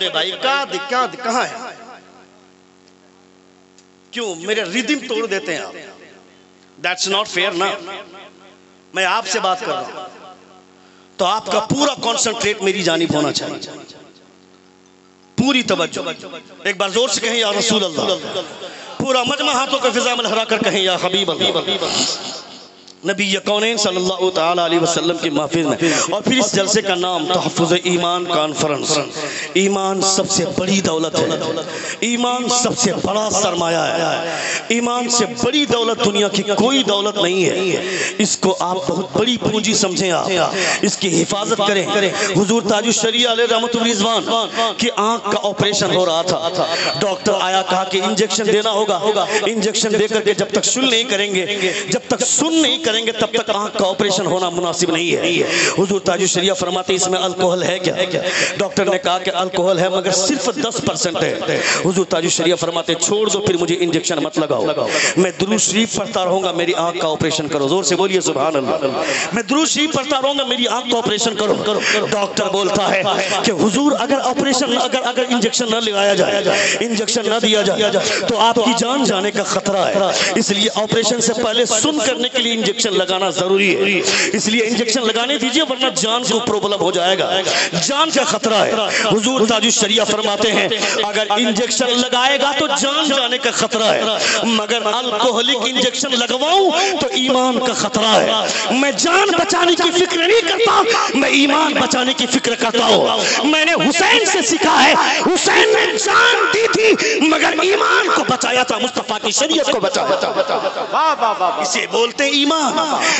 دے بھائی کہاں ہے؟ کیوں میرے ریدم توڑ دیتے ہیں آپ؟ That's not fair نا. میں آپ سے بات کر رہا ہوں تو آپ کا پورا کانسنٹریٹ میری جانب ہونا چاہیے، پوری توجہ. ایک بار زور سے کہیں یا رسول اللہ. پورا مجمع ہاتھوں کو فضا میں لہرا کر کہیں یا حبیب اللہ. نبی کونین صلی اللہ تعالی علیہ وسلم کی محفل میں. اور پھر اس جلسے کا نام تحفظ ایمان کانفرنس. ایمان سب سے بڑی دولت ہے، ایمان سب سے بڑا سرمایہ ہے، ایمان سے بڑی دولت دنیا کی کوئی دولت نہیں ہے. اس کو آپ بہت بڑی پونجی سمجھیں، آپ اس کی حفاظت کریں. حضور تاج الشریعہ علیہ رحمت الرضوان کی آنکھ کا آپریشن ہو رہا تھا. ڈاکٹر آیا کہا کہ انجیکشن دینا ہوگا. انجیکشن دے کر کے جب تک سن نہیں کریں گے، جب تک سن نہیں کریں گے تب تک آنکھ کا آپریشن ہونا مناسب نہیں ہے. حضور تاج الشریعہ فرماتے اس میں الکوہل ہے کیا؟ ڈاکٹر نے کہا کہ الکوہل ہے مگر صرف 10% ہے. حضور تاج الشریعہ فرماتے چھوڑ دو، پھر مجھے انجیکشن مت لگاؤ، میں درود شریف پڑھتا رہوں گا، میری آنکھ کا آپریشن کرو. زور سے بولیے سبحان اللہ. میں درود شریف پڑھتا رہوں گا، میری آنکھ کا آپریشن کرو. ڈاکٹر بولتا ہے کہ حضور اگر آپریشن اگر انجیکشن نہ لگایا جائے، انجیکشن نہ دیا جائے تو آپ کی جان جانے کا خطرہ ہے. اس لیے آپریشن سے پہلے سن کرنے کے لیے انجیکشن لگانا ضروری ہے. اس لیے انجیکشن لگانے دیجئے ورنہ جان کو پرابلم ہو جائے گا، جان کا خطرہ ہے. حضور تاج الشریعہ فرماتے ہیں اگر انجیکشن لگائے گا تو جان جانے کا خطرہ ہے، مگر الکوہلک انجیکشن لگواؤں تو ایمان کا خطرہ ہے. میں جان بچانے کی فکر نہیں کرتا، میں ایمان بچانے کی فکر کرتا ہوں. میں نے حسین سے سیکھا ہے، حسین نے جان دی تھی مگر ایمان کو بچایا تھا، مصطفیٰ کی شریعت کو بچایا تھا. اسے بولتے ایمان،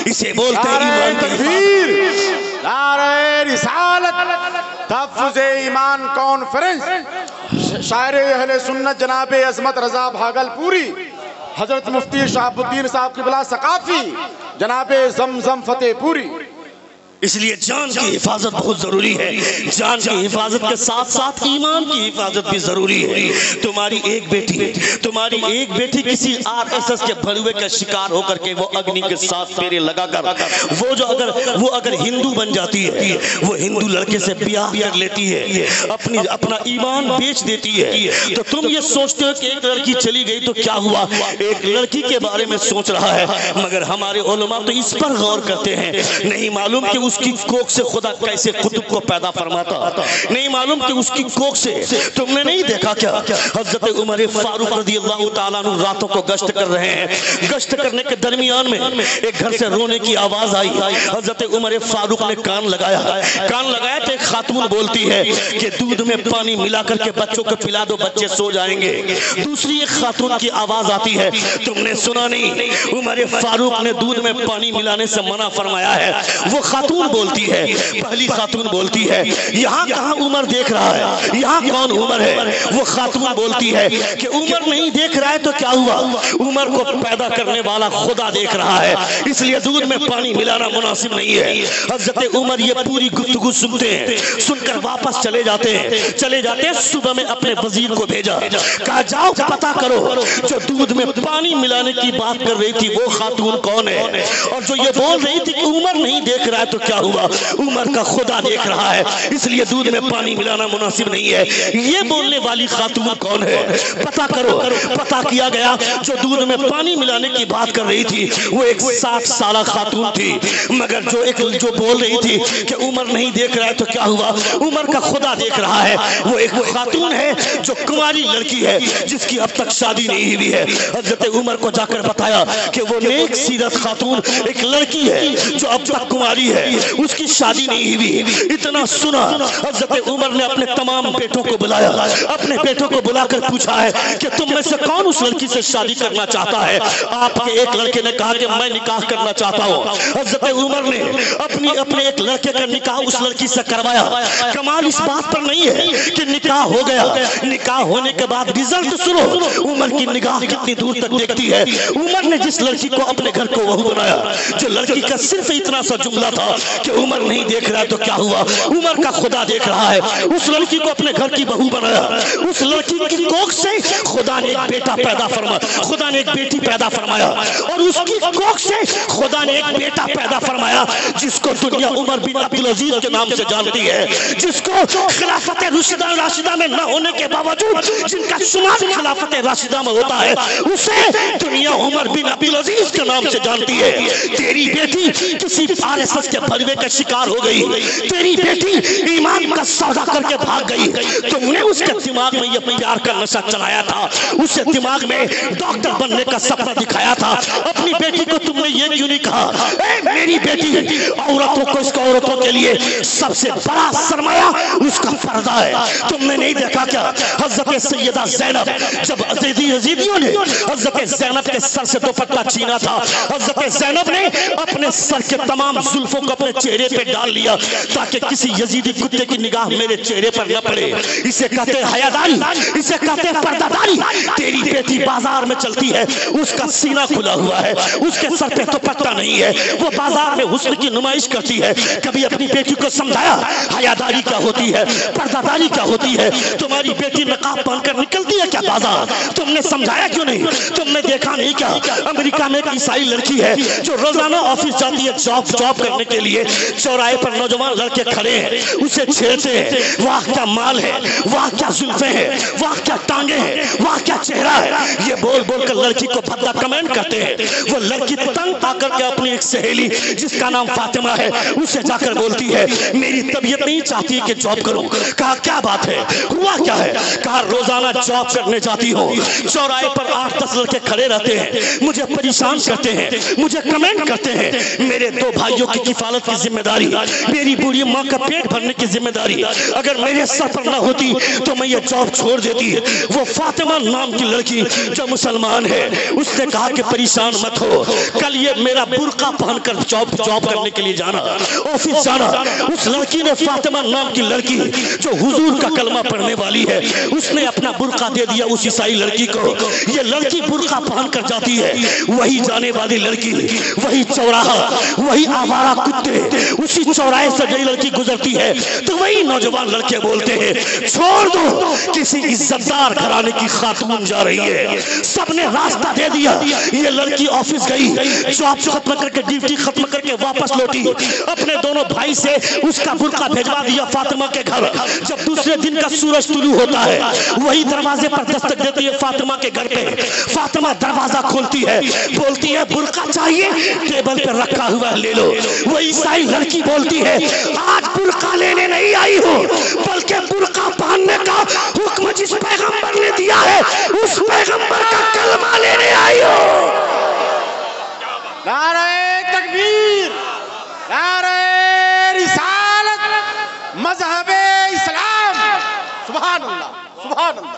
اسے بولتے ایمان. تکبیر، نعرہ رسالت. تحفظ ایمان کانفرنس. شاعر اہل سنت جناب عظمت رضا بھاگل پوری، حضرت مفتی شہاب الدین صاحب قبلہ ثقافی، جناب زمزم فتح پوری. اس لیے جان کی حفاظت بہت ضروری ہے. جان کی حفاظت کے ساتھ ساتھ ایمان کی حفاظت بھی ضروری ہے. تمہاری ایک بیٹی کسی RSS کے بھڑوے کا شکار ہو کر کے وہ اگنی کے ساتھ پھیرے لگا کر وہ اگر ہندو بن جاتی ہے، وہ ہندو لڑکے سے بیاہ کر لیتی ہے، اپنا ایمان بیچ دیتی ہے، تو تم یہ سوچتے ہو کہ ایک لڑکی چلی گئی تو کیا ہوا؟ ایک لڑکی کے بارے میں سوچ رہا ہے، مگر ہمارے علماء تو اس پر غور کرتے ہیں. نہیں معلوم کہ اس کی کوکھ سے خدا کیسے قطب کو پیدا فرماتا، نہیں معلوم کہ اس کی کوکھ سے. تم نے نہیں دیکھا کیا حضرت عمر فاروق رضی اللہ تعالیٰ عنہ راتوں کو گشت کر رہے ہیں، گشت کرنے کے درمیان میں ایک گھر سے رونے کی آواز آئی. حضرت عمر فاروق نے کان لگایا تو ایک خاتون بولتی ہے کہ دودھ میں پانی ملا کر کے بچوں کو پلا دو، بچے سو جائیں گے. دوسری ایک خاتون کی آواز آتی ہے، تم نے سنا نہیں عمر فاروق نے دودھ میں پانی ملانے سے منع فرمایا ہے. وہ خاتون بولتی ہے، پہلی خاتون بولتی ہے یہاں کہاں عمر دیکھ رہا ہے، یہاں کون عمر ہے؟ وہ خاتون بولتی ہے کہ عمر نہیں دیکھ رہا ہے تو کیا ہوا؟ عمر کو پیدا کرنے والا خدا دیکھ رہا ہے، اس لیے دودھ میں پانی ملانا مناسب نہیں ہے. حضرت عمر یہ پوری گفتگو سنتے ہیں، سن کر واپس چلے جاتے ہیں. صبح میں اپنے وزیر کو بھیجا، کہا جاؤ پتا کرو جو دودھ میں پانی ملانے کی بات کر رہی تھی وہ خاتون کون ہے، اور جو یہ بول رہی تھی کہ عمر نہیں دیکھ رہا ہے تو کیا ہوا؟ عمر کا خدا دیکھ رہا ہے، اس لیے دودھ میں پانی ملانا مناسب نہیں ہے. یہ بولنے والی خاتون کون ہے؟ پتا کرو. پتا کیا گیا جو دودھ میں پانی ملانے کی بات کر رہی تھی وہ ایک 60 سالہ خاتون تھی، مگر جو بول رہی تھی کہ عمر نہیں دیکھ رہا ہے تو کیا ہوا؟ عمر کا خدا دیکھ رہا ہے، وہ ایک خاتون ہے جو کنواری لڑکی ہے جس کی اب تک شادی نہیں ہوئی ہے. حضرت عمر کو جا کر بتایا کہ وہ نیک سیرت خاتون ایک لڑکی ہے جو اب تک کنواری ہے، اس کی شادی نہیں ہوئی. اتنا سنا حضرت عمر نے اپنے تمام بیٹوں کو بلایا، اپنے بیٹوں کو بلا کر پوچھا ہے کہ تم میں سے کون اس لڑکی سے شادی کرنا چاہتا ہے؟ آپ کے ایک لڑکے نے کہا کہ میں نکاح کرنا چاہتا ہوں. حضرت عمر نے اپنے ایک لڑکے کا نکاح اس لڑکی سے کروایا. کمال اس بات پر نہیں ہے کہ نکاح ہو گیا، نکاح ہونے کے بعد رزلٹ سنو، عمر کی نگاہ کتنی دور تک دیکھتی ہے. عمر نے جس لڑکی کو اپنے گھر کو وہو بنایا، جو لڑکی کا صرف اتنا سا جملہ تھا کہ عمر نہیں دیکھ رہا تو کیا ہوا؟ عمر کا خدا دیکھ رہا ہے. اس لڑکی کو اپنے گھر کی بہو بنایا. اس لڑکی کی کوکھ سے خدا نے ایک بیٹا پیدا فرمایا، خدا نے ایک بیٹی پیدا فرمایا، اور اس کی کوکھ سے خدا نے ایک بیٹا پیدا فرمایا جس کو دنیا عمر بن عبدالعزیز کے نام سے جانتی ہے، جس کو خلافت راشدہ راشدہ میں نہ ہونے کے باوجود جن کا شمار خلافت راشدہ میں ہوتا ہے اسے دنیا عمر بن عبدالعزیز کے نام سے جانتی ہے. تیری بیٹی کسی RSS کے بھروے کا شکار ہو گئی, تیری بیٹی ایمان کا سودا کر کے بھاگ گئی. تم نے اس کے دماغ میں یہ پیار کا نشہ چلایا تھا, اسے دماغ میں ڈاکٹر بننے کا سپنا دکھایا تھا. اپنی بیٹی کو تم نے یہ کیوں نہیں کہا اے میری بیٹی, عورتوں کو اس کو عورتوں کے لیے سب سے بڑا سرمایہ اس کا پردہ ہے. تم نے نہیں دیکھا کیا حضرت سیدہ زینب جب یزیدیوں نے حضرت زینب کے سر سے دوپٹہ چھینا تھا, حضرت زینب نے اپنے سر کے تمام زلفوں کو اپنے چہرے پہ ڈال لیا تاکہ کسی یزیدی کتے کی نگاہ میرے چہرے پر نہ پڑے. اسے کہتے ہیں حیاداری, اسے کہتے ہیں پردہ داری. تیری بیٹی بازار میں چلتی ہے, اس کا سینہ کھلا ہوا ہے, اس کے سر پہ دوپٹہ نہیں ہے, وہ بازار میں حسن کی نمائش کرتی ہے. کبھی اپنی بیٹی کو سمجھایا حیاداری کیا ہوتی ہے, پردہ داری کیا ہوتی ہے؟ تمہاری بیٹی نقاب پہن کر نکلتی ہے کیا بازار؟ تم نے سمجھایا کیوں نہیں؟ تم نے دیکھا نہیں کیا امریکہ میں ایک عیسائی لڑکی ہے جو روزانہ آفس جاتی ہے جاب کرنے کے لیے, چوراہے پر نوجوان لڑکے کھڑے ہیں, اسے چھیڑتے ہیں. واہ کیا مال ہے, واہ کیا زلفیں ہیں, واہ کیا ٹانگیں ہیں, واہ کیا چہرہ ہے, یہ بول بول کر لڑکی کو بھدا کمنٹ کرتے ہیں. وہ لڑکی تنگ آ کر کے اپنی ایک سہیلی جس کا نام فاطمہ ہے اسے جا کر بولتی ہے میری طبیعت نہیں چاہتی کہ جاب کروں. کہا کیا بات ہے, ہوا کیا ہے؟ کہا روزانہ جاب کرنے جاتی ہوں, چوراہے پر 8-10 لڑکے کھڑے رہتے ہیں, مجھے پریشان کرتے ہیں, مجھے کمنٹ کرتے ہیں. میرے 2 بھائیوں کی کفالت کی ذمہ داری, میری بوڑھی ماں کا پیٹ بھرنے کی ذمہ داری اگر میرے سر پر نہ ہوتی تو میں یہ جاب چھوڑ دیتی. وہ فاطمہ نام کی لڑکی جو مسلمان ہے اس نے کہا کہ پریشان مت ہو, کل یہ میرا برقع پہن کر جاب کرنے کے لیے جانا, آفس جانا. اس لڑکی نے فاطمہ نام کی لڑکی جو حضور کا کلمہ پڑھنے والی ہے اس نے اپنا برقع دے دیا اس عیسائی لڑکی کو. یہ لڑکی برقع پہن کر جاتی ہے, وہی جانے والی لڑکی, وہی چوراہا, وہی آوارہ کتے, اسی چوراہے سے جو لڑکی گزرتی ہے تو وہی نوجوان لڑکے بولتے ہیں چھوڑ دو, کسی عزتدار گھرانے کی خاتون جا رہی ہے. سب نے راستہ دے دیا. یہ لڑکی آفس گئی, جاب ختم کر کے ڈیوٹی ختم کر کے واپس لوٹی, اپنے دونوں بھائی سے اس کا برقع بھیجوا دیا فاطمہ کے گھر. جب دوسرے دن کا سورج طلوع ہوتا ہے وہی دروازے پر دستک دیتی ہے فاطمہ کے گھر پہ. فاطمہ دروازہ کھولتی ہے, بولتی ہے برقع چاہیے, ٹیبل پہ رکھا ہوا لے لو. وہ عیسائی لڑکی بولتی ہے آج برقع لینے نہیں آئی ہو بلکہ برقع پہننے کا حکم جس پیغمبر نے دیا ہے اس پیغمبر کا کلمہ لینے آئی ہو. نعرہ تکبیر, نعرہ رسالت, مذہب اسلام. سبحان اللہ, سبحان اللہ.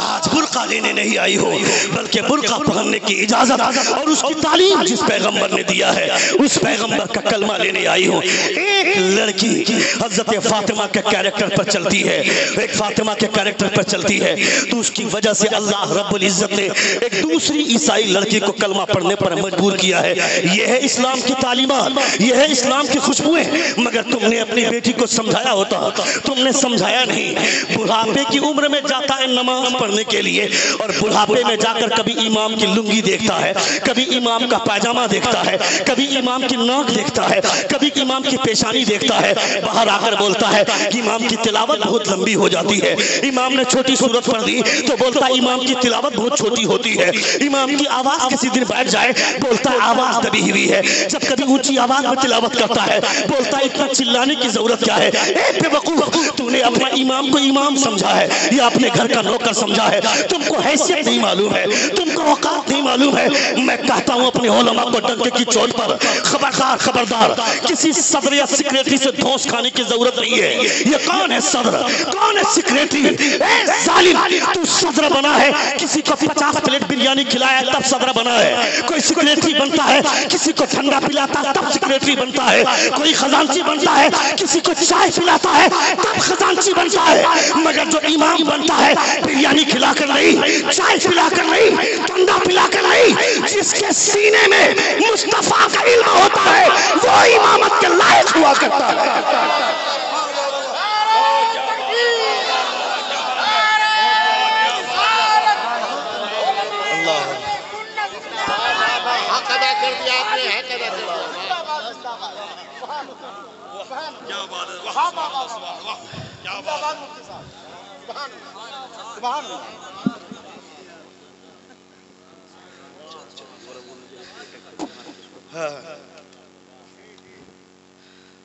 آج برقع لینے نہیں آئی ہو بلکہ برقع پہننے کی اجازت اور اس کی تعلیم جس پیغمبر نے دیا ہے اس پیغمبر کا کلمہ لینے آئی ہو. ایک لڑکی حضرت فاطمہ کے کیریکٹر پر چلتی ہے, ایک فاطمہ کے کیریکٹر پر چلتی ہے تو اس کی وجہ سے اللہ رب العزت نے ایک دوسری عیسائی لڑکی کو کلمہ پڑھنے پر مجبور کیا ہے. یہ ہے اسلام کی تعلیمات, یہ ہے اسلام کی خوشبوئیں. مگر تم نے اپنی بیٹی کو سمجھایا ہوتا, تم نے سمجھایا نہیں. بڑھاپے کی عمر میں جاتا ہے نماز پڑھنے کے لیے اور بڑھاپے میں جا کر کبھی امام کی لنگی دیکھتا ہے, کبھی امام کا پاجامہ دیکھتا ہے, کبھی امام کی ناک دیکھتا ہے, کبھی امام کی پیشانی دیکھتا ہے. باہر آ کر بولتا ہے کہ امام کی تلاوت بہت لمبی ہو جاتی ہے. امام نے چھوٹی سورت پڑھ دی تو بولتا ہے امام کی تلاوت بہت چھوٹی ہوتی ہے. امام کی آواز کسی دن بیٹھ جائے بولتا ہے آواز دبی ہوئی ہے. جب کبھی اونچی آواز میں تلاوت کرتا ہے بولتا ہے اتنا چلانے کی ضرورت کیا ہے. اے بے وقوف, تو نے اپنا امام کو امام سمجھا ہے یا اپنے گھر کا نوکر سمجھا ہے؟ تم کو حیثیت نہیں معلوم ہے, تم کو اوقات نہیں معلوم ہے. میں کہتا ہوں اپنے علماء کو ڈنکے کی چوٹ پر خبردار, خبردار, کسی صدر یا سیکریٹری سے دھوس کھانے کی ضرورت نہیں ہے. یہ کون ہے صدر, کون ہے سیکریٹری؟ اے ظالم, تو صدر بنا ہے کسی کو 50 پلیٹ بریانی کھلایا تب صدر بنا ہے. کوئی سیکریٹری بنتا ہے کسی کو ٹھنڈا پلاتا تب سیکریٹری بنتا ہے. کوئی خزانچی بنتا ہے کسی کو چائے پلاتا ہے تب خزانچی بنتا ہے. مگر جو امام بنتا ہے بریانی کھلا کر نہیں, چائے پلا کر نہیں, ٹھنڈا پلا کر نہیں, جس کے سینے میں مصطفیٰ کا علم ہوتا ہے وہ امامت کے لائق ہوا کرتا ہے.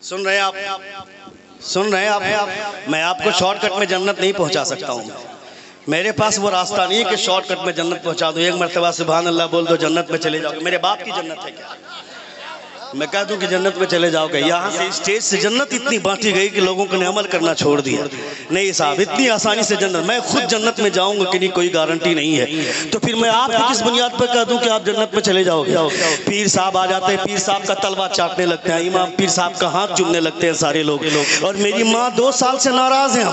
سن رہے ہیں آپ میں آپ کو شارٹ کٹ میں جنت نہیں پہنچا سکتا ہوں. میرے پاس وہ راستہ نہیں ہے کہ شارٹ کٹ میں جنت پہنچا دوں. ایک مرتبہ سبحان اللہ بول دو جنت میں چلے جاؤ. میرے باپ کی جنت ہے کیا؟ میں کہہ دوں کہ جنت میں چلے جاؤ گے. یہاں سے اسٹیج سے جنت اتنی بانٹی گئی کہ لوگوں کو نے عمل کرنا چھوڑ دیا. نہیں صاحب اتنی آسانی سے جنت, میں خود جنت میں جاؤں گا کہ نہیں کوئی گارنٹی نہیں ہے. تو پھر میں آپ کو کس بنیاد پر کہہ دوں کہ آپ جنت میں چلے جاؤ گے؟ پیر صاحب آ جاتے ہیں, پیر صاحب کا تلوا چاٹنے لگتے ہیں, امام پیر صاحب کا ہاتھ چومنے لگتے ہیں سارے لوگ. اور میری ماں 2 سال سے ناراض ہیں,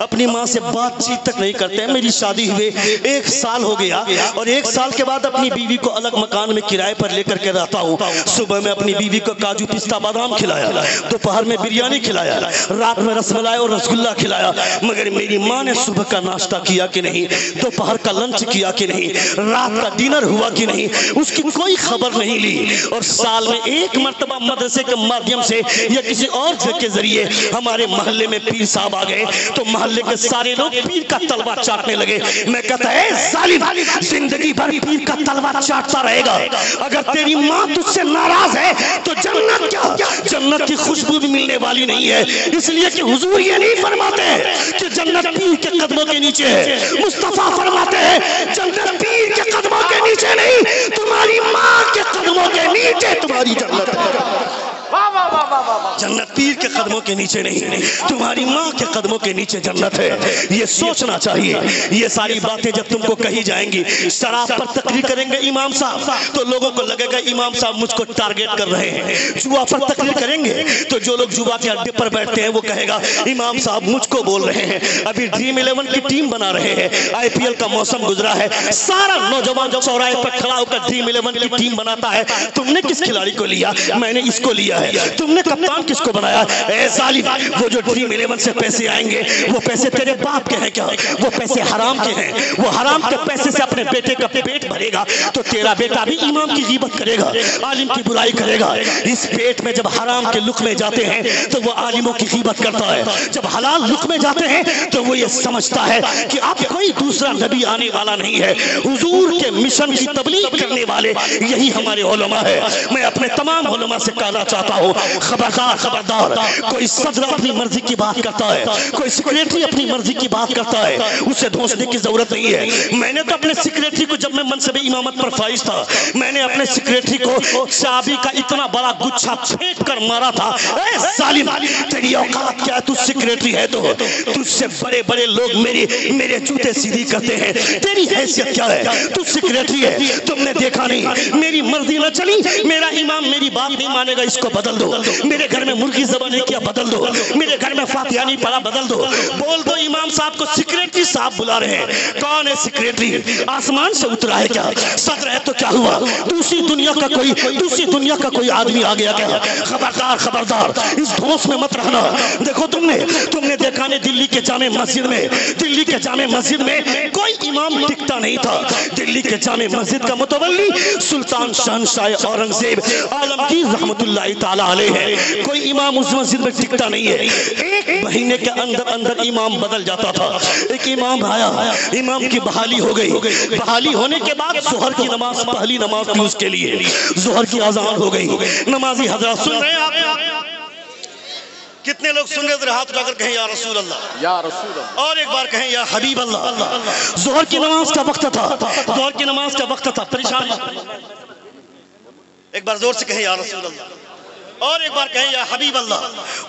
اپنی ماں سے بات چیت تک نہیں کرتے ہیں. میری شادی ہوئے 1 سال ہو گیا اور 1 سال کے بعد اپنی بیوی کو الگ مکان میں کرائے پر لے کر کے رہتا ہوں. صبح میں اپنی بیوی کو کاجو پستہ بادام کھلایا, دوپہر میں بریانی کھلایا, رات میں رس ملائی اور رسگلہ کھلایا. مگر میری ماں نے صبح کا ناشتہ کیا کہ نہیں, دوپہر کا لنچ کیا کہ نہیں, رات کا ڈنر ہوا کہ نہیں, اس کی کوئی خبر نہیں لی. اور سال میں 1 مرتبہ مدرسے کے مادھیم سے یا کسی اور کے ذریعے ہمارے محلے میں پیر صاحب آ گئے تو محلے کے سارے لوگ پیر کا تلوا چاٹنے لگے. میں کہتا ہے ظالم, زندگی بھر پیر کا تلوا چاٹتا رہے گا. اگر تیری ماں تجھ سے ناراض ہے تو جنت کیا, جنت کی خوشبو بھی ملنے والی نہیں ہے. اس لیے کہ حضور یہ نہیں فرماتے کہ جنت پیر کے قدموں کے نیچے ہے. مصطفیٰ فرماتے ہیں جنت پیر کے قدموں کے نیچے نہیں, تمہاری ماں کے قدموں کے نیچے تمہاری جنت ہے. جنت پیر کے قدموں کے نیچے نہیں, تمہاری ماں کے قدموں کے نیچے جنت ہے. یہ سوچنا چاہیے. یہ ساری باتیں جب تم کو کہی جائیں گی, شراب پر تقریر کریں گے امام صاحب تو لوگوں کو لگے گا امام صاحب مجھ کو ٹارگیٹ کر رہے ہیں. جوا پر تقریر کریں گے تو جو لوگ جوا کے اڈے پر بیٹھتے ہیں وہ کہے گا امام صاحب مجھ کو بول رہے ہیں. ابھی ڈریم 11 کی ٹیم بنا رہے ہیں, IPL کا موسم گزرا ہے, سارا نوجوان چوراہے پر کھڑا ہو کر ڈریم 11 کی ٹیم بناتا ہے. تم نے کس کھلاڑی کو لیا؟ میں نے اس کو لیا ہے. تم نے کپتان کس کو بنایا؟ اے ظالم, وہ جو ڈریم 11 سے پیسے آئیں گے وہ پیسے تیرے باپ کے ہیں کیا؟ وہ پیسے حرام کے ہیں. وہ حرام کے پیسے سے اپنے بیٹے کا پیٹ بھرے گا تو تیرا بیٹا بھی امام کی غیبت کرے گا, عالم کی برائی کرے گا. اس پیٹ میں جب حرام کے لقمے جاتے ہیں تو وہ عالموں کی غیبت کرتا ہے. جب حلال لقمے جاتے ہیں تو وہ یہ سمجھتا ہے کہ اب کوئی دوسرا نبی آنے والا نہیں ہے. حضور کے مشن کی تبلیغ کرنے والے یہی ہمارے علماء ہے. میں اپنے تمام علماء سے کہنا چاہتا ہوں, خبردار خبردار, کوئی صدر اپنی مرضی کی بات کرتا ہے, کوئی سیکریٹری اپنی مرضی کی بات کرتا ہے, اسے دھونسنے کی ضرورت نہیں ہے. میں نے تو اپنے سیکریٹری کو, جب میں منصب امامت پر فائز تھا, میں نے اپنے سیکریٹری کو چابی کا اتنا بڑا گچھا پھینک کر مارا تھا. اے ظالم, تیری اوقات کیا ہے؟ تو سیکریٹری ہے تو تجھ سے بڑے بڑے لوگ میرے جوتے سیدھی کرتے ہیں. تیری حیثیت کیا ہے؟ تو سیکریٹری ہے. تم نے دیکھا نہیں میری مرضی نہ چلی, میرا امام میری بات نہیں مانے گا, اس کو بدل دو. میرے گھر میں مرغی ذبح نہیں کیا, بدل دو. میرے گھر میں فاتحہ نہیں پڑھا, بدل دو. بول دو امام صاحب کو سیکریٹری صاحب بلا رہے ہیں. کون ہے سیکریٹری؟ آسمان سے اترا ہے کیا؟ صدر ہے تو کیا ہوا؟ دوسری دنیا کا کوئی آدمی آ گیا کیا؟ خبردار خبردار, اس دھوس میں مت رہنا. دیکھو تم نے دیکھا نہیں دلی کے جامع مسجد میں کوئی امام ٹکتا نہیں تھا. دلی کے جامع مسجد کا متولی سلطان شہنشاہ اورنگزیب عالمگیر رحمت اللہ تعالی علیہ ہے. کوئی امام اس مسجد میں ٹکتا نہیں ہے. 1 مہینے کے اندر امام بدل جاتا تھا. ایک امام آیا, امام کی بحالی ہو گئی. بحالی ہونے کے بعد ظہر کی نماز, پہلی نماز تھی اس کے لیے, ظہر کی اذان ہو گئی. نمازی حضرات سن رہے ہیں آپ؟ کتنے لوگ سن رہے؟ ہاتھ اٹھا کر کہیں یا رسول اللہ, یا رسول اللہ, اور ایک بار کہیں یا حبیب اللہ. ظہر کی نماز کا وقت تھا, ظہر کی نماز کا وقت تھا. پریشان ایک بار زور سے کہیں یا رسول اللہ, اور ایک بار کہیں یا حبیب اللہ.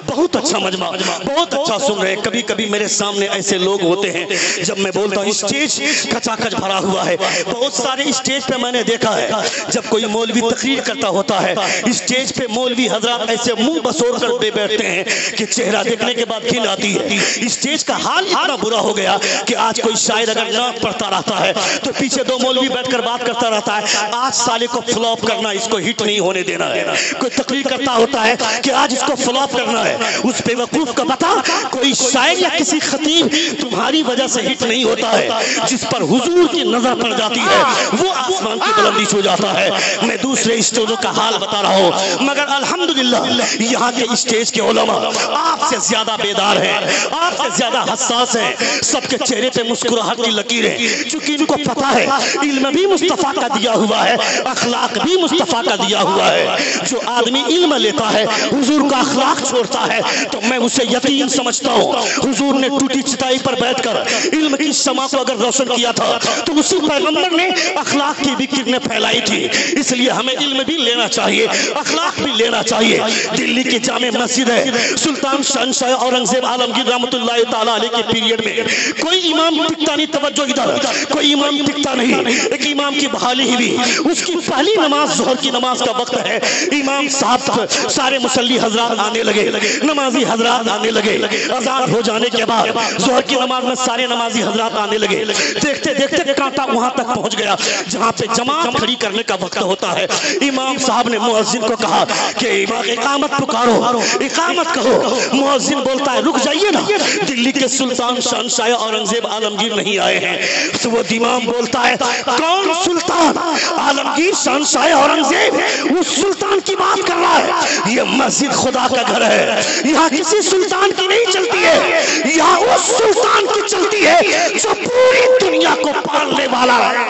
بہت اچھا مجمع, بہت اچھا سن رہے. کبھی کبھی میرے سامنے ایسے لوگ ہوتے ہیں جب میں بولتا ہوں اسٹیج کچا کچ بھرا ہوا ہے. بہت سارے اسٹیج پہ میں نے دیکھا ہے جب کوئی مولوی تقریر کرتا ہوتا ہے, اسٹیج پہ مولوی حضرات ایسے منہ بسور کر بیٹھتے ہیں کہ چہرہ دیکھنے کے بعد گھن آتی ہے. اسٹیج کا حال اتنا برا ہو گیا کہ آج کوئی شاعر اگر نعت پڑھتا رہتا ہے تو پیچھے 2 مولوی بیٹھ کر بات کرتا رہتا ہے, آج سالے کو فلاپ کرنا, اس کو ہٹ نہیں ہونے دینا ہے. کوئی تقریر کرتا ہوتا ہے کہ آج اس کو فلاپ کرنا ہے. اس بے وقوف کا بتا کوئی شاعر یا کسی خطیب تمہاری وجہ سے ہٹ نہیں ہوتا ہے. جس پر حضور کی نظر پڑ جاتی ہے وہ آسمان کی بلندی چھو جاتا ہے. میں دوسرے اسٹیجوں کا حال بتا رہا ہوں مگر الحمدللہ یہاں کے اسٹیج کے علماء آپ سے زیادہ بیدار ہیں, آپ سے زیادہ حساس ہیں. سب کے چہرے پہ مسکراہٹ کی لکیریں, چونکہ ان کو پتا ہے علم بھی مصطفیٰ کا دیا ہوا ہے, اخلاق بھی مصطفیٰ کا دیا ہوا ہے. جو آدمی علم لیتا ہے حضور کا اخلاق چھوڑتا ہے تو میں اسے یتیم سمجھتا ہوں. حضور نے ٹوٹی چٹائی پر بیٹھ کر علم کی شمع کو اگر روشن کیا تھا تو اسی پیغمبر نے اخلاق کی بھی کرنیں پھیلائی تھی. اس لیے ہمیں علم بھی لینا چاہیے, اخلاق بھی لینا چاہیے. دلی کی جامع مسجد ہے, سلطان شہنشاہ اورنگزیب عالمگیر رحمت اللہ تعالیٰ علیہ کے پیریڈ میں کوئی امام ٹکتا نہیں, توجہ ادھر, کوئی امام ٹکتا نہیں. ایک امام کی بحالی ہوئی, اس کی پہلی نماز ظہر کی نماز کا وقت ہے. امام صاحب سارے مصلی حضرات آنے لگے, نمازی حضرات آنے لگے. اذان ہو جانے کے بعد ظہر کی نماز میں سارے نمازی حضرات آنے لگے. دیکھتے دیکھتے کانٹا وہاں تک پہنچ گیا جہاں پہ جماعت کھڑی کرنے کا وقت ہوتا ہے. امام صاحب نے مؤذن کو کہا کہ اقامت پکارو, اقامت کہو. مؤذن بولتا ہے رک جائیے نا, دلی کے سلطان شہنشاہ اورنگزیب عالمگیر نہیں آئے ہیں. تو وہ امام بولتا ہے کون سلطان؟ عالمگیر شہنشاہ اورنگزیب. اس سلطان کی بات کر رہا ہے. یہ مسجد خدا کا گھر ہے, یہاں کسی سلطان کی نہیں چلتی ہے, یہاں اس سلطان کی چلتی ہے جو پوری دنیا کو پالنے والا ہے.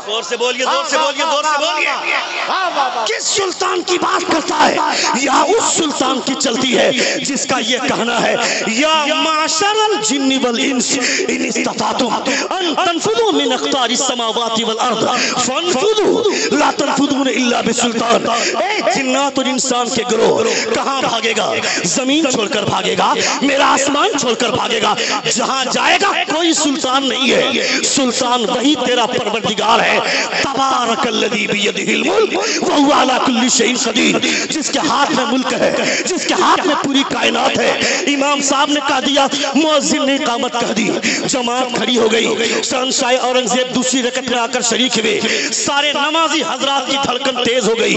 زور سے بولیے, زور سے بولیے, زور سے بولیے. کس سلطان کی بات کرتا ہے؟ یہاں اس سلطان کی چلتی ہے جس کا یہ کہنا ہے یا معاشر الجن والانس ان استطعتم ان تنفذوا من اقطار السماوات والارض فانفذوا لا تنفذون الا بسلطان. اے جنات اور انسان کے گروہ, کہاں بھاگے گا؟ زمین چھوڑ کر بھاگے گا, میرا آسمان چھوڑ کر بھاگے گا. جہاں جائے گا کوئی سلطان نہیں ہے, سلطان وہی تیرا پروردگار ہے. تبارک الذی بیدہ الملک وہو علی کل شیء قدیر. جس کے ہاتھ میں ملک ہے, جس کے ہاتھ میں پوری کائنات ہے. امام صاحب نے کہہ دیا, مؤذن نے اقامت کہہ دی, جماعت کھڑی ہو گئی. شہنشاہ اورنگزیب دوسری رکعت میں آ کر شریک ہوئے. سارے نمازی حضرات کی دھڑکن تیز ہو گئی.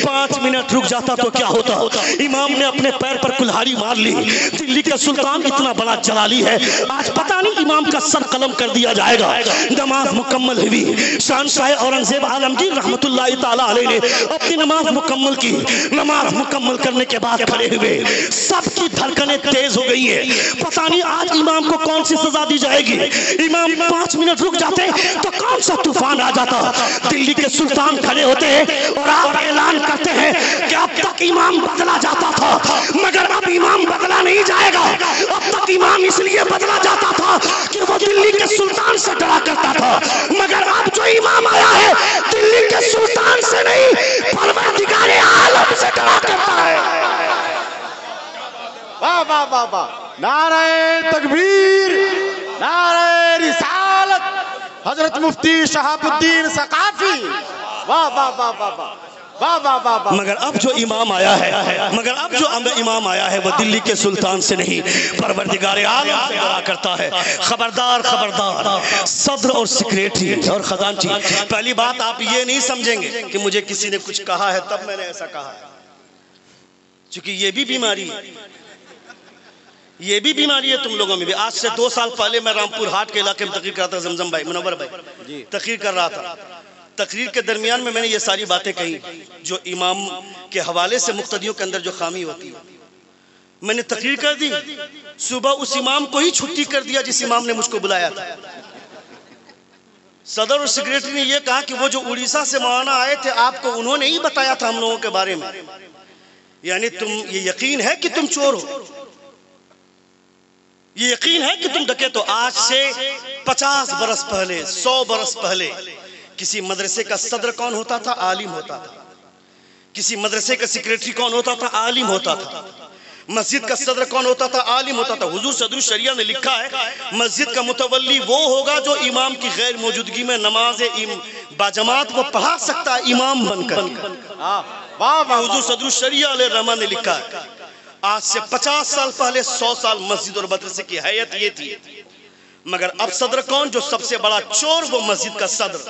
5 منٹ رک جاتا تو کیا ہوتا؟ امام نے اپنے پیر پر کلہاڑی مار لی. دلی کا سلطان اتنا بڑا جلالی ہے, آج پتہ نہیں امام کا سر قلم کر دیا جائے گا. نماز مکمل ہوئی. شہنشاہ اورنگزیب عالمگیر رحمت اللہ تعالیٰ علیہ نے اپنی نماز مکمل کی. نماز مکمل کرنے کے بعد کھڑے ہوئے. سب کی دھڑکنیں تیز ہو گئی ہیں. پتہ نہیں آج امام کو کون سی سزا دی جائے گی. امام 5 منٹ رک جاتے تو کون سا طوفان آ جاتا. دلی کے سلطان کھڑے ہوتے ہیں اور آپ اعلان کرتے ہیں کہ اب تک امام بدلا جاتا تھا مگر اب امام بدلا نہیں جائے گا. اب تک امام اس لیے بدلا جاتا تھا کہ وہ دلی کے سلطان سے ڈرا کرتا تھا, مگر اب جو امام آیا ہے دلی کے سلطان سے نہیں پروردگار عالم سے ڈرا کرتا ہے. واہ واہ واہ واہ, نعرہ تکبیر, نعرہ رسالت, حضرت مفتی شہاب الدین ثقافی. واہ واہ واہ واہ واہ. مگر اب جو امام آیا ہے وہ دلی کے سلطان سے نہیں پروردگار عالم سے ڈرا کرتا ہے. خبردار خبردار صدر اور سیکریٹری اور خزانچی. پہلی بات آپ یہ نہیں سمجھیں گے کہ مجھے کسی نے کچھ کہا ہے تب میں نے ایسا کہا ہے, چونکہ یہ بھی بیماری ہے, یہ بھی بیماری ہے تم لوگوں میں بھی. آج سے 2 سال پہلے میں رامپور ہاٹ کے علاقے میں تقریر کر رہا تھا. زمزم بھائی, منور بھائی تقریر کر رہا تھا. تقریر کے درمیان میں نے یہ ساری باتیں کہی جو امام کے حوالے سے مقتدیوں کے اندر جو خامی ہوتی ہے. میں نے تقریر کر دی, صبح اس امام کو ہی چھٹی کر دیا جس امام نے مجھ کو بلایا تھا. صدر اور سیکریٹری نے یہ کہا کہ وہ جو اڑیسہ سے مولانا آئے تھے آپ کو انہوں نے ہی بتایا تھا ہم لوگوں کے بارے میں, یعنی تم یہ یقین ہے کہ تم چور ہو, یہ یقین ہے کہ تم ڈکیت ہو. آج سے 50 برس پہلے, 100 برس پہلے کسی مدرسے کا صدر کون ہوتا تھا؟ عالم ہوتا تھا. کسی مدرسے کا سیکریٹری کون ہوتا تھا؟ عالم ہوتا تھا. مسجد کا صدر کون ہوتا تھا؟ عالم ہوتا تھا. حضور صدر الشریعہ نے لکھا ہے مسجد کا متولی وہ ہوگا جو امام کی غیر موجودگی میں نماز باجماعت وہ پڑھا سکتا ہے امام بن کر. حضور صدر الشریعہ علیہ الرحمہ نے لکھا ہے. آج سے 50 سال پہلے 100 سال مسجد اور مدرسے کی حیت یہ تھی. مگر اب صدر کون؟ جو سب سے بڑا چور وہ مسجد کا صدر,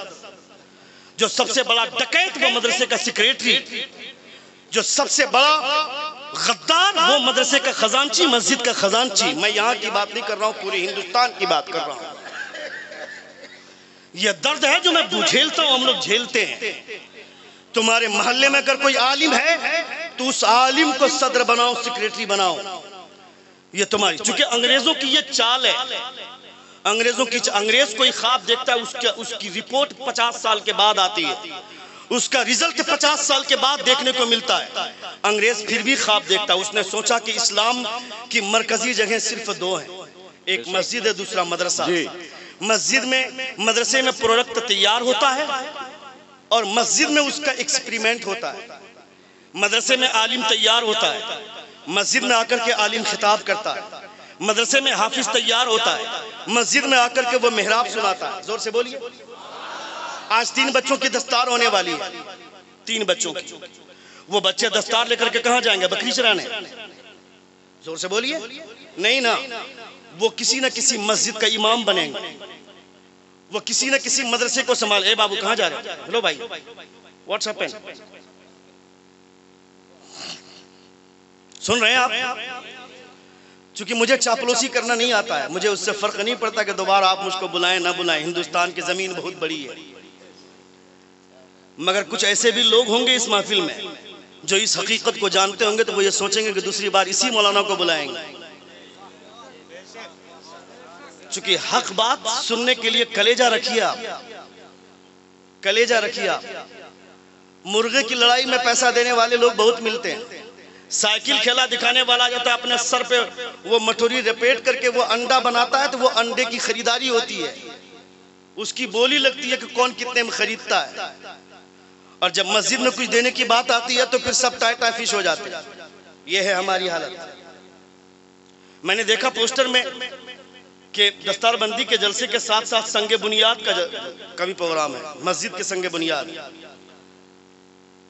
جو سب سے بڑا ڈکیت وہ مدرسے کا سیکریٹری, جو سب سے بڑا غدار وہ مدرسے کا خزانچی، مسجد کا خزانچی. میں یہاں کی بات نہیں کر رہا ہوں، پوری ہندوستان کی بات کر رہا ہوں. یہ درد ہے جو میں جھیلتا ہوں، ہم لوگ جھیلتے ہیں. تمہارے محلے میں اگر کوئی عالم ہے تو اس عالم کو صدر بناؤ، سیکریٹری بناؤ. یہ تمہاری، چونکہ انگریزوں کی یہ چال ہے. انگریز کوئی خواب دیکھتا ہے، اس کی رپورٹ 50 سال کے بعد آتی ہے، اس کا رزلٹ 50 سال کے بعد دیکھنے کو ملتا ہے. انگریز پھر بھی خواب دیکھتا ہے. اس نے سوچا کہ اسلام کی مرکزی جگہیں صرف 2 ہیں، ایک مسجد ہے، دوسرا مدرسہ. مدرسے میں پروڈکٹ تیار ہوتا ہے اور مسجد میں اس کا ایکسپریمنٹ ہوتا ہے. مدرسے میں عالم تیار ہوتا ہے، مسجد میں آ کر کے عالم خطاب کرتا ہے. مدرسے میں حافظ تیار ہوتا ہے، مسجد میں آ کر کے وہ محراب سناتا ہے. زور سے بولیے. آج 3 بچوں کی دستار ہونے والی ہے، 3 بچوں کی. وہ بچے دستار لے کر کے کہاں جائیں گے؟ بکری چرانے. زور سے بولیے. نہیں نا، وہ کسی نہ کسی مسجد کا امام بنیں گے، وہ کسی نہ کسی مدرسے کو سنبھال. اے بابو کہاں جا رہے ہیں؟ ہلو بھائی، واٹس اپ سن رہے ہیں آپ؟ چونکہ مجھے چاپلوسی کرنا نہیں آتا ہے، مجھے اس سے فرق نہیں پڑتا کہ دوبارہ آپ مجھ کو بلائیں نہ بلائیں. ہندوستان کی زمین بہت بڑی ہے، مگر کچھ ایسے بھی لوگ ہوں گے اس محفل میں جو اس حقیقت کو جانتے ہوں گے تو وہ یہ سوچیں گے کہ دوسری بار اسی مولانا کو بلائیں گے. چونکہ حق بات سننے کے لیے کلیجہ رکھیے آپ، کلیجہ رکھیے آپ. مرغے کی لڑائی میں پیسہ دینے والے لوگ بہت ملتے ہیں. سائیکل کھیلا دکھانے والا جاتا ہے، اپنے سر پہ وہ مٹوری رپیٹ کر کے وہ انڈا بناتا ہے تو وہ انڈے کی خریداری ہوتی ہے، اس کی بولی لگتی ہے کہ کون کتنے میں خریدتا ہے. اور جب مسجد میں کچھ دینے کی بات آتی ہے تو پھر سب ٹائی ٹائی فش ہو جاتے ہیں. یہ ہے ہماری حالت. میں نے دیکھا پوسٹر میں کہ دستار بندی کے جلسے کے ساتھ ساتھ سنگ بنیاد کا بھی پروگرام ہے، مسجد کے سنگ بنیاد.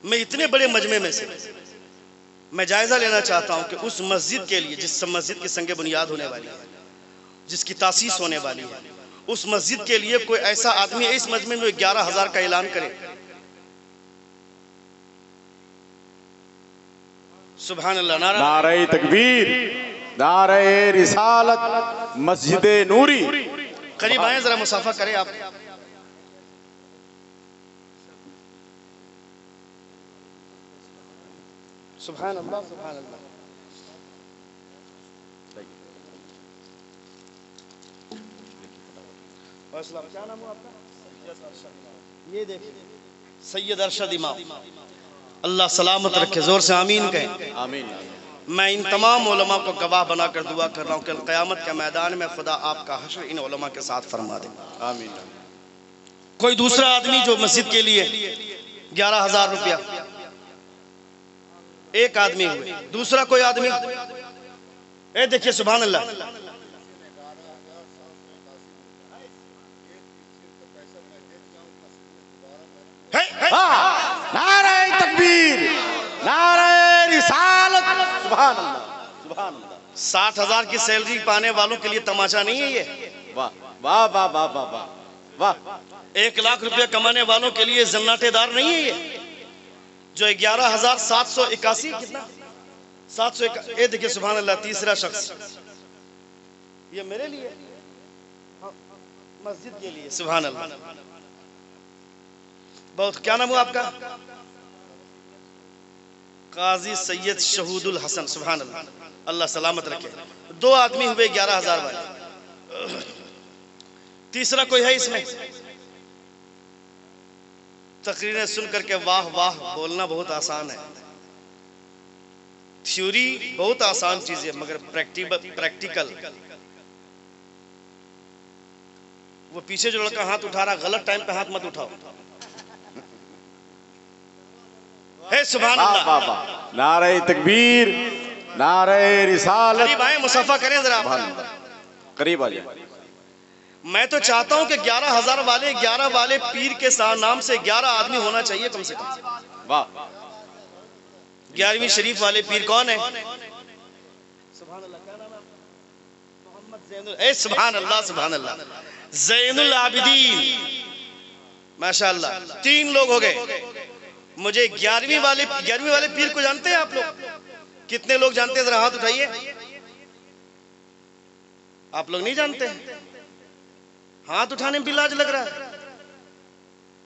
میں اتنے بڑے مجمع میں سے میں جائزہ لینا چاہتا ہوں کہ اس مسجد کے لیے، جس مسجد کی سنگ بنیاد ہونے والی ہے، جس کی تاسیس ہونے والی ہے، اس مسجد کے لیے کوئی ایسا آدمی ہے اس مجمع میں 11,000 کا اعلان کرے. سبحان اللہ. نعرہ تکبیر، نعرہ رسالت، مسجد نوری. قریب آئیں ذرا مصافحہ کریں آپ. سبحان اللہ، سبحان اللہ. کیا نام ہو آپ کا؟ یہ دیکھیں سید ارشد امام، اللہ سلامت رکھے. زور سے آمین کہیں. آمین. میں ان تمام علماء کو گواہ بنا کر دعا کر رہا ہوں کہ قیامت کے میدان میں خدا آپ کا حشر ان علماء کے ساتھ فرما دے. آمین. کوئی دوسرا آدمی جو مسجد کے لیے 11,000 روپیہ، ایک آدمی ہوئے. دوسرا کوئی آدمی، اے دیکھیے سبحان اللہ. نعرہ تکبیر، نعرہ رسالت. سبحان اللہ، سبحان اللہ. 60,000 کی سیلری پانے والوں کے لیے تماشا نہیں ہے یہ. واہ واہ واہ واہ واہ واہ. 1 لاکھ روپے کمانے والوں کے لیے زناٹے دار نہیں ہے یہ جو 11,781 کتنا 700. اے دیکھیں سبحان اللہ. تیسرا شخص، یہ میرے لیے مسجد کے لیے. سبحان اللہ. بہت. کیا نام ہوا آپ کا؟ قاضی سید شہود الحسن. سبحان اللہ، اللہ سلامت رکھے. 2 آدمی ہوئے 11,000 والے. تیسرا کوئی ہے اس میں؟ تقریریں سن کر کے واہ واہ بولنا بہت آسان ہے، تھیوری بہت آسان چیز ہے، مگر پریکٹیکل. وہ پیچھے جو لڑکا ہاتھ اٹھا رہا، غلط ٹائم پہ ہاتھ مت اٹھاؤ. ہے سبحان اللہ. نعرہ تکبیر، نعرہ رسالت. قریب آئیں، مصافحہ کریں ذرا. قریب آ جائیں. میں تو چاہتا ہوں کہ 11,000 والے 11 والے پیر کے نام سے 11 آدمی ہونا چاہیے کم سے کم. واہ. 11ویں شریف والے پیر کون ہیں؟ سبحان اللہ. کیا نام ہے؟ محمد زین. اے سبحان اللہ، سبحان اللہ. زین العابدین. ماشاءاللہ. 3 لوگ ہو گئے. مجھے 11ویں والے پیر کو جانتے ہیں آپ لوگ؟ کتنے لوگ جانتے ہیں؟ ذرا ہاتھ اٹھائیے. آپ لوگ نہیں جانتے؟ ہاتھ اٹھانے میں بھی لاج لگ رہا ہے.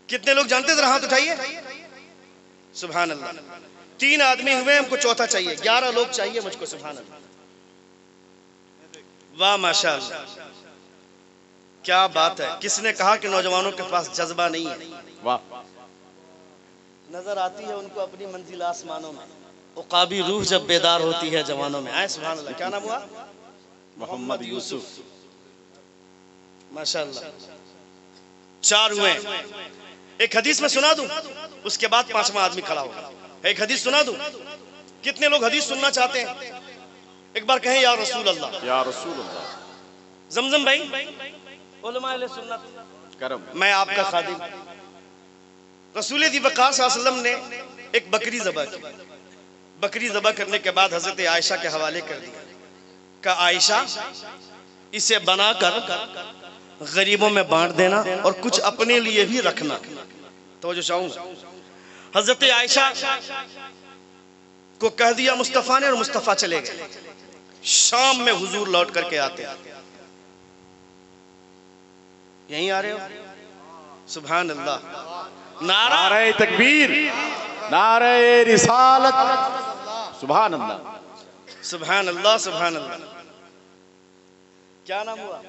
کتنے لوگ جانتے ہیں؟ ذرا ہاتھ اٹھائیے. سبحان اللہ. 3 آدمی ہوئے، ہم کو چوتھا چاہیے. 11 لوگ چاہیے مجھ کو. سبحان اللہ. واہ ماشاء اللہ، کیا بات ہے. کس نے کہا کہ نوجوانوں کے پاس جذبہ نہیں ہے؟ واہ. نظر آتی ہے ان کو اپنی منزل آسمانوں میں. عقابی روح جب بیدار ہوتی ہے جوانوں میں. آئے سبحان اللہ. کیا نام ہوا؟ محمد یوسف. ماشاء اللہ. 4 ہوئے. ایک حدیث میں سنا دوں، اس کے بعد 5واں آدمی کھڑا ہوگا. ایک حدیث سنا دوں. کتنے لوگ حدیث سننا چاہتے ہیں؟ ایک بار کہیں یا رسول اللہ. یا رسول اللہ. زمزم بھائی، علماء اہل سنت، کرم. میں آپ کا خادم. رسول دی وقار صلی اللہ علیہ وسلم نے ایک بکری ذبح کی. بکری ذبح کرنے کے بعد حضرت عائشہ کے حوالے کر دیا. کہا عائشہ اسے بنا کر غریبوں میں بانٹ دینا اور کچھ اپنے لیے بھی رکھنا. توجہ چاہوں گا. حضرت عائشہ کو کہہ دیا مصطفیٰ نے، اور مصطفیٰ چلے گئے. شام میں حضور لوٹ کر کے آتے. یہیں آ رہے ہو؟ سبحان اللہ. نعرہ تکبیر، نعرہ رسالت. سبحان اللہ. سبحان اللہ. سبحان اللہ. کیا نام ہوا؟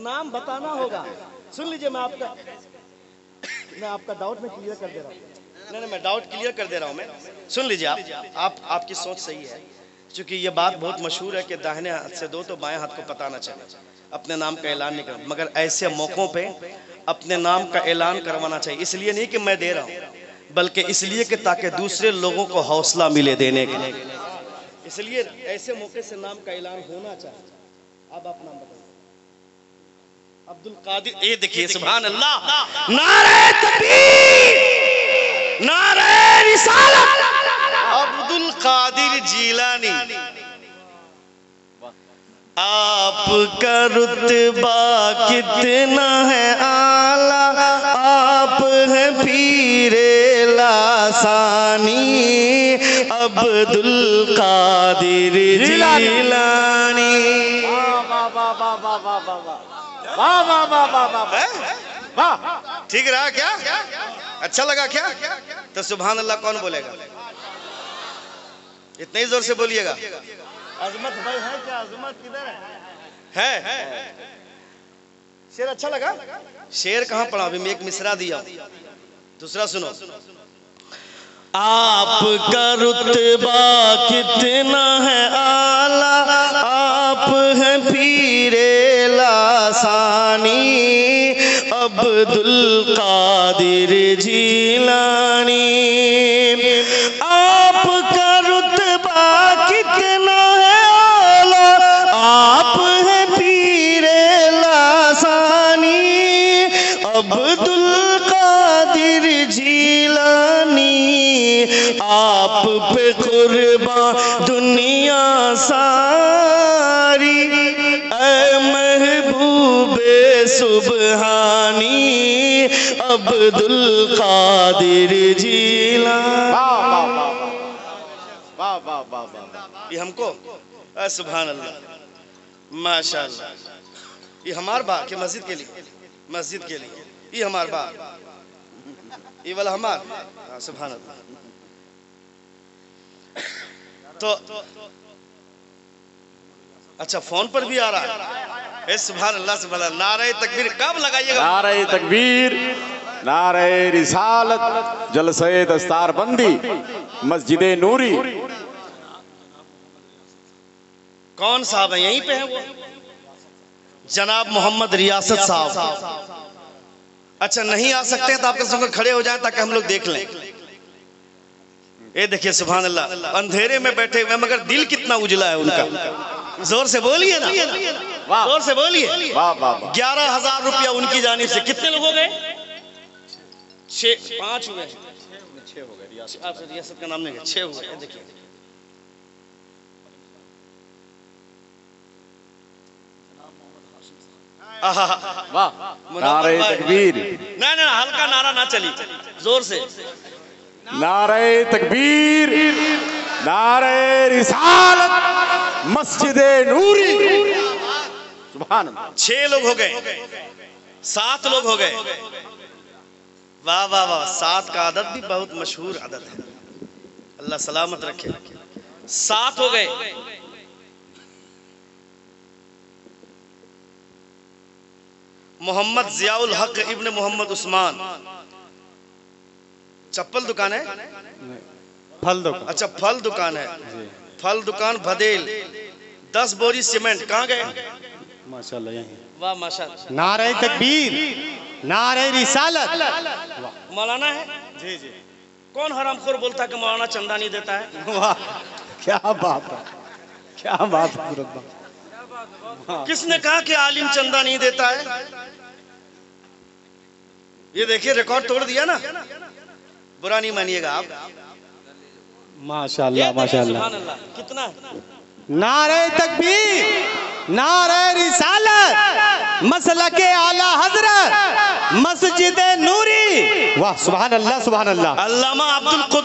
نام بتانا ہوگا. سن لیجئے، میں آپ کا ڈاؤٹ میں کلیئر کر دے رہا ہوں. نہیں، میں ڈاؤٹ کلیئر کر دے رہا ہوں. میں سن لیجئے. آپ کی سوچ صحیح ہے، چونکہ یہ بات بہت مشہور ہے کہ داہنے ہاتھ سے دو تو بائیں ہاتھ کو پتہ نہ چلے. اپنے نام کا اعلان نہیں کرنا، مگر ایسے موقعوں پہ اپنے نام کا اعلان کروانا چاہیے. اس لیے نہیں کہ میں دے رہا ہوں، بلکہ اس لیے کہ تاکہ دوسرے لوگوں کو حوصلہ ملے دینے کے لیے. اس لیے ایسے موقع سے نام کا اعلان ہونا چاہیے. اب آپ نام بتائیے. عبد القادر. یہ دیکھیے سبحان اللہ. نعرہ تکبیر، نعرہ رسالت. عبد القادر جیلانی. آپ کا رتبہ کتنا ہے اعلیٰ، آپ ہیں پیر لاسانی عبد القادر جیلانی. ٹھیک رہا کیا؟ اچھا لگا کیا؟ تو سبحان اللہ کون بولے گا؟ اتنے ہی زور سے بولیے گا. عظمت بھائی ہے کیا؟ عظمت کدھر ہے؟ شعر اچھا لگا؟ شعر کہاں پڑھا؟ ابھی میں ایک مصرع دیا. دوسرا سنو. آپ کا رتبہ کتنا ہے اعلیٰ، آپ ہیں پیر لاسانی عبد القادر جیلانی. آپ کا رتبہ کتنا ہے اعلیٰ، آپ ہیں پیر لاسانی عبد القادر جیلانی. آپ پہ قربان دنیا ساری، اے محبوب سبحانی عبد القادر جیلانی. یہ ہم کو سبحان اللہ ماشاء اللہ. یہ ہمار بات کہ مسجد کے لیے، مسجد کے لیے یہ ہمار بات، یہ والا ہمار. سبحان اللہ. تو اچھا فون پر بھی آ رہا ہے. سبحان اللہ. سبحان اللہ. نعرہ تکبیر کب لگائیے گا؟ نعرہ تکبیر، نعرہ رسالت، جلسہ دستار بندی مسجد نوری. کون صاحب ہیں؟ یہیں پہ ہیں وہ جناب محمد ریاست صاحب. اچھا نہیں آ سکتے ہیں تو آپ کے ساتھ کھڑے ہو جائیں تاکہ ہم لوگ دیکھ لیں. یہ دیکھیں سبحان اللہ. اندھیرے میں بیٹھے ہوئے مگر دل کتنا اجلا ہے ان کا. زور سے بولیے نا، زور سے بولیے. 11,000 روپیہ ان کی جانب سے. کتنے لوگ ہو گئے؟ 5 ہوئے. 6 ہو گئے. آپ ریاست کا نام نہیں ہے. 6 ہوئے. دیکھیے واہ نعرہ تکبیر نہیں ہلکا نعرہ نہ چلی زور سے نعرہ تکبیر نعرہ رسالت مسجد نوری سبحان اللہ 6 لوگ ہو گئے 7 لوگ ہو گئے واہ واہ واہ 7 کا عدد بھی بہت مشہور عدد ہے اللہ سلامت رکھے 7 ہو گئے محمد ضیاء الحق ابن محمد عثمان چپل دکان ہے پھل دو اچھا پھل دکان ہے پھل دکان بھدیل 10 بوری سیمنٹ کہاں گئے ماشاءاللہ یہیں واہ ماشاءاللہ نعرہ تکبیر نعرہ رسالت مولانا ہے جی جی کون حرام خور بولتا ہے کہ مولانا چندہ نہیں دیتا ہے واہ کیا بات ہے کیا بات ہے حضرت بھائی کس نے کہا کہ عالم چندہ نہیں دیتا ہے یہ دیکھیے ریکارڈ توڑ دیا نا برا نہیں مانیے گا آپ ماشاءاللہ ماشاءاللہ سبحان اللہ کتنا ہے نعرہ تکبیر نعرہ رسالت مسلک اعلی حضرت مسجد نوری واہ سبحان اللہ علامہ عبد القدس